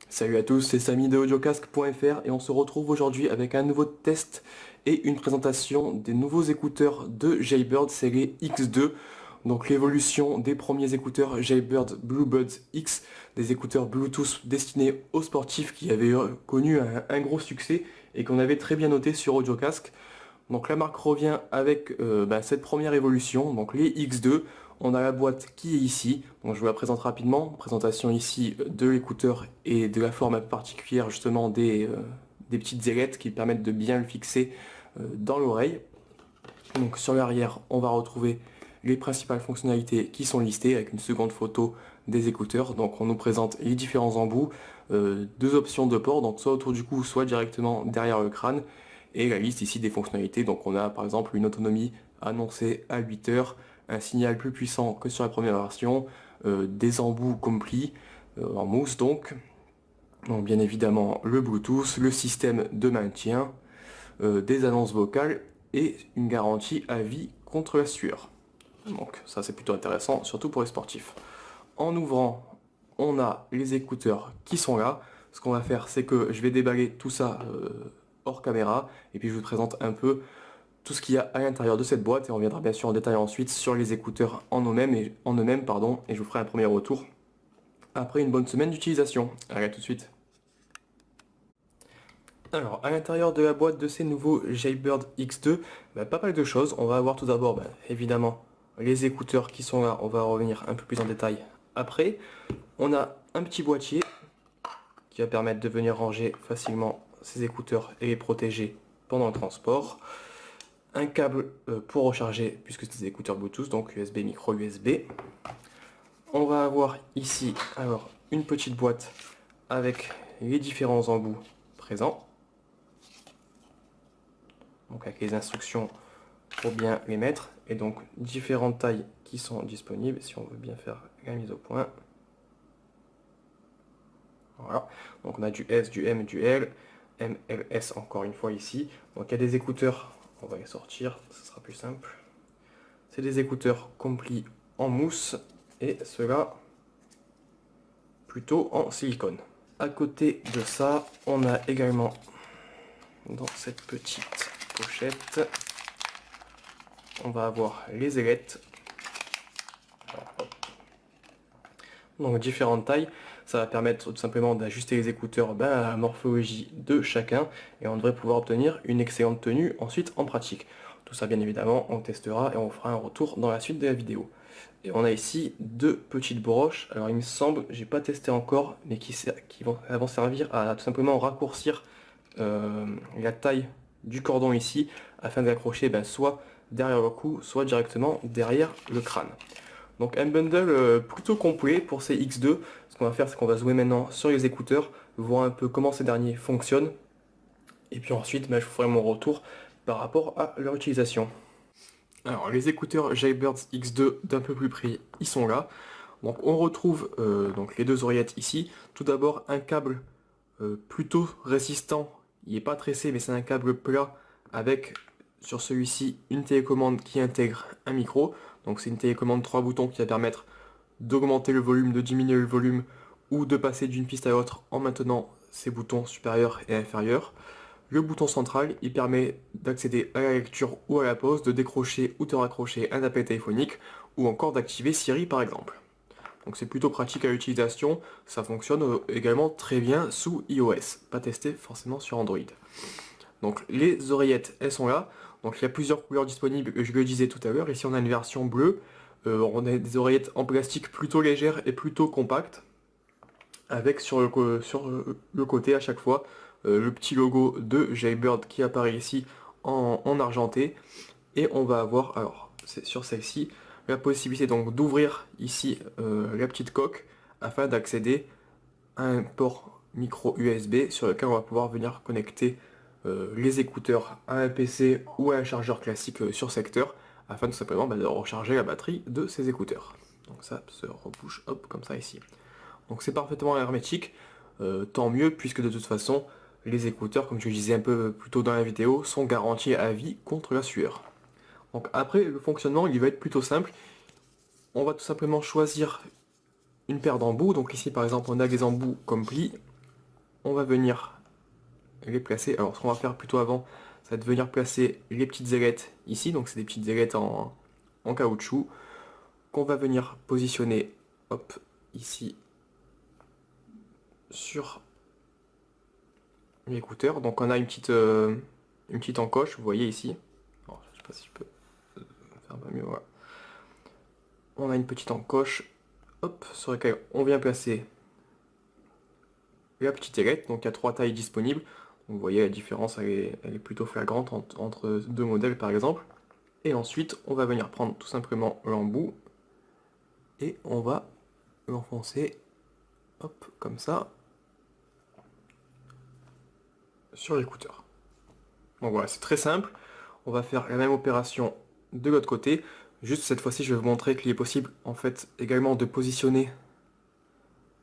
Salut à tous, c'est Samy de audiocasque.fr et on se retrouve aujourd'hui avec un nouveau test et une présentation des nouveaux écouteurs de Jaybird série X2. Donc l'évolution des premiers écouteurs Jaybird Bluebuds X, des écouteurs Bluetooth destinés aux sportifs qui avaient connu un gros succès et qu'on avait très bien noté sur Audiocasque. Donc la marque revient avec cette première évolution, donc les X2. On a la boîte qui est ici, donc je vous la présente rapidement. Présentation ici de l'écouteur et de la forme particulière justement des petites ailettes qui permettent de bien le fixer dans l'oreille. Donc sur l'arrière, on va retrouver les principales fonctionnalités qui sont listées avec une seconde photo des écouteurs. Donc on nous présente les différents embouts, deux options de port, donc soit autour du cou, soit directement derrière le crâne. Et la liste ici des fonctionnalités, donc on a par exemple une autonomie annoncée à 8 heures, un signal plus puissant que sur la première version, des embouts complis en mousse donc bien évidemment le Bluetooth, le système de maintien, des annonces vocales et une garantie à vie contre la sueur. Donc ça c'est plutôt intéressant, surtout pour les sportifs. En ouvrant, on a les écouteurs qui sont là. Ce qu'on va faire, c'est que je vais déballer tout ça hors caméra et puis je vous présente un peu tout ce qu'il y a à l'intérieur de cette boîte et on reviendra bien sûr en détail ensuite sur les écouteurs en eux-mêmes et je vous ferai un premier retour après une bonne semaine d'utilisation. Allez, à tout de suite. Alors, à l'intérieur de la boîte de ces nouveaux Jaybird X2, pas mal de choses. On va avoir tout d'abord, évidemment, les écouteurs qui sont là. On va revenir un peu plus en détail après. On a un petit boîtier qui va permettre de venir ranger facilement ces écouteurs et les protéger pendant le transport. Un câble pour recharger, puisque c'est des écouteurs Bluetooth, donc USB, micro USB. On va avoir ici alors une petite boîte avec les différents embouts présents. Donc avec les instructions pour bien les mettre et donc différentes tailles qui sont disponibles si on veut bien faire la mise au point. Voilà, donc on a du S, du M, du L, MLS encore une fois ici. Donc il y a des écouteurs, on va les sortir, ce sera plus simple. C'est des écouteurs complis en mousse et ceux-là plutôt en silicone. À côté de ça, on a également dans cette petite pochette, on va avoir les ailettes. Donc différentes tailles, ça va permettre tout simplement d'ajuster les écouteurs à la morphologie de chacun et on devrait pouvoir obtenir une excellente tenue ensuite en pratique. Tout ça bien évidemment on testera et on fera un retour dans la suite de la vidéo. Et on a ici deux petites broches, alors il me semble, j'ai pas testé encore, mais qui vont servir à tout simplement raccourcir la taille du cordon ici afin d'accrocher soit derrière le cou, soit directement derrière le crâne. Donc un bundle plutôt complet pour ces X2. Ce qu'on va faire, c'est qu'on va zoomer maintenant sur les écouteurs, voir un peu comment ces derniers fonctionnent. Et puis ensuite, je vous ferai mon retour par rapport à leur utilisation. Alors les écouteurs Jaybird X2 d'un peu plus près, ils sont là. Donc on retrouve donc les deux oreillettes ici. Tout d'abord un câble plutôt résistant. Il n'est pas tressé, mais c'est un câble plat avec sur celui-ci une télécommande qui intègre un micro. Donc c'est une télécommande 3 boutons qui va permettre d'augmenter le volume, de diminuer le volume ou de passer d'une piste à l'autre en maintenant ces boutons supérieurs et inférieurs. Le bouton central, il permet d'accéder à la lecture ou à la pause, de décrocher ou de raccrocher un appel téléphonique ou encore d'activer Siri par exemple. Donc c'est plutôt pratique à l'utilisation, ça fonctionne également très bien sous iOS, pas testé forcément sur Android. Donc les oreillettes, elles sont là. Donc il y a plusieurs couleurs disponibles, je le disais tout à l'heure. Ici on a une version bleue. On a des oreillettes en plastique plutôt légères et plutôt compactes. Avec sur le côté à chaque fois le petit logo de Jaybird qui apparaît ici en argenté. Et on va avoir, alors c'est sur celle-ci, la possibilité donc d'ouvrir ici la petite coque afin d'accéder à un port micro USB sur lequel on va pouvoir venir connecter les écouteurs à un PC ou à un chargeur classique sur secteur afin tout simplement de recharger la batterie de ces écouteurs. Donc ça se rebouche hop comme ça ici. Donc c'est parfaitement hermétique, tant mieux puisque de toute façon les écouteurs, comme je le disais un peu plus tôt dans la vidéo, sont garantis à vie contre la sueur. Donc après le fonctionnement il va être plutôt simple. On va tout simplement choisir une paire d'embouts. Donc ici par exemple on a des embouts complis on va venir les placer. Alors ce qu'on va faire plutôt avant, ça va être venir placer les petites ailettes ici, donc c'est des petites ailettes en caoutchouc, qu'on va venir positionner, hop, ici, sur l'écouteur. Donc on a une petite encoche, vous voyez ici. Alors, je sais pas si je peux faire mieux, voilà. On a une petite encoche, hop, sur laquelle on vient placer la petite ailette. Donc il y a 3 tailles disponibles. Vous voyez la différence, elle est plutôt flagrante entre deux modèles par exemple. Et ensuite, on va venir prendre tout simplement l'embout et on va l'enfoncer, hop, comme ça, sur l'écouteur. Donc voilà, c'est très simple. On va faire la même opération de l'autre côté. Juste cette fois-ci, je vais vous montrer qu'il est possible en fait également de positionner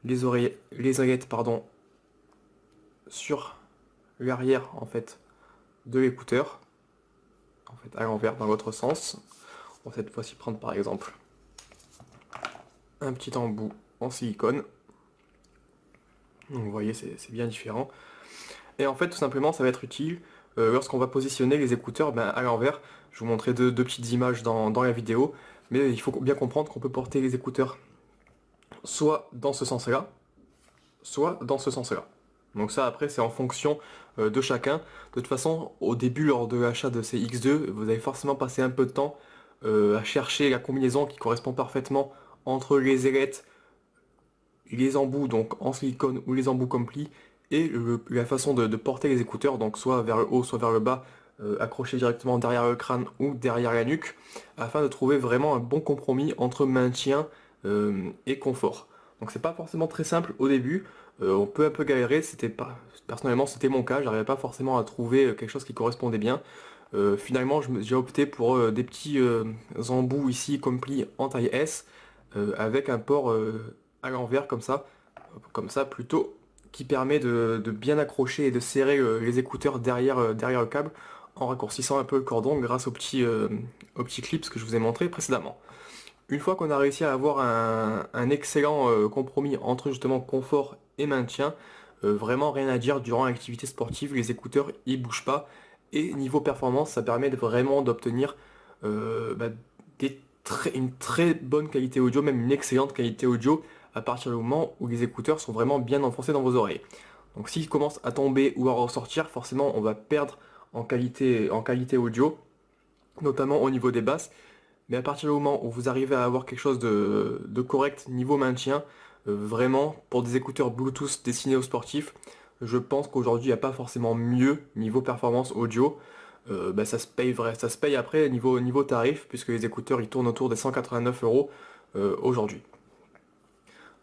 les oreillettes, pardon, sur l'arrière en fait de l'écouteur, en fait à l'envers dans l'autre sens. On va cette fois-ci prendre par exemple un petit embout en silicone. Donc vous voyez, c'est bien différent. Et en fait, tout simplement, ça va être utile lorsqu'on va positionner les écouteurs à l'envers. Je vous montrerai deux petites images dans la vidéo, mais il faut bien comprendre qu'on peut porter les écouteurs soit dans ce sens-là, soit dans ce sens-là. Donc ça, après, c'est en fonction de chacun. De toute façon, au début, lors de l'achat de ces X2, vous allez forcément passer un peu de temps à chercher la combinaison qui correspond parfaitement entre les ailettes, les embouts donc en silicone ou les embouts complis, et la façon de porter les écouteurs, donc soit vers le haut, soit vers le bas, accrochés directement derrière le crâne ou derrière la nuque, afin de trouver vraiment un bon compromis entre maintien et confort. Donc c'est pas forcément très simple au début, on peut un peu galérer, personnellement c'était mon cas, j'arrivais pas forcément à trouver quelque chose qui correspondait bien. Finalement j'ai opté pour des petits embouts ici complis en taille S, avec un port à l'envers comme ça plutôt, qui permet de bien accrocher et de serrer les écouteurs derrière le câble en raccourcissant un peu le cordon grâce aux petits clips que je vous ai montré précédemment. Une fois qu'on a réussi à avoir un excellent compromis entre justement confort et maintien, vraiment rien à dire durant l'activité sportive, les écouteurs ils bougent pas, et niveau performance ça permet vraiment d'obtenir une très bonne qualité audio, même une excellente qualité audio à partir du moment où les écouteurs sont vraiment bien enfoncés dans vos oreilles. Donc s'ils commencent à tomber ou à ressortir, forcément on va perdre en qualité audio, notamment au niveau des basses. Mais à partir du moment où vous arrivez à avoir quelque chose de correct niveau maintien, vraiment pour des écouteurs Bluetooth destinés aux sportifs, je pense qu'aujourd'hui il n'y a pas forcément mieux niveau performance audio. Ça se paye après niveau tarif, puisque les écouteurs ils tournent autour des 189 € aujourd'hui.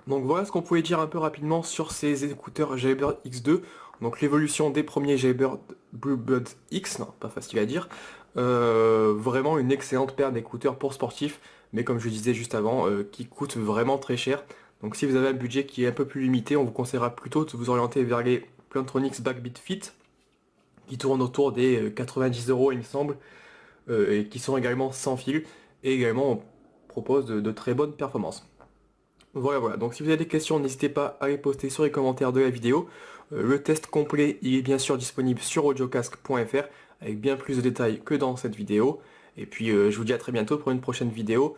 Donc voilà ce qu'on pouvait dire un peu rapidement sur ces écouteurs Jaybird X2. Donc l'évolution des premiers Jaybird Bluebud X, non pas facile à dire. Vraiment une excellente paire d'écouteurs pour sportifs, mais comme je disais juste avant, qui coûtent vraiment très cher. Donc si vous avez un budget qui est un peu plus limité, on vous conseillera plutôt de vous orienter vers les Plantronics Backbeat Fit, qui tournent autour des 90 € il me semble, et qui sont également sans fil, et également on propose de très bonnes performances. Voilà, donc si vous avez des questions, n'hésitez pas à les poster sur les commentaires de la vidéo. Le test complet, il est bien sûr disponible sur audiocasque.fr, avec bien plus de détails que dans cette vidéo. Et puis je vous dis à très bientôt pour une prochaine vidéo.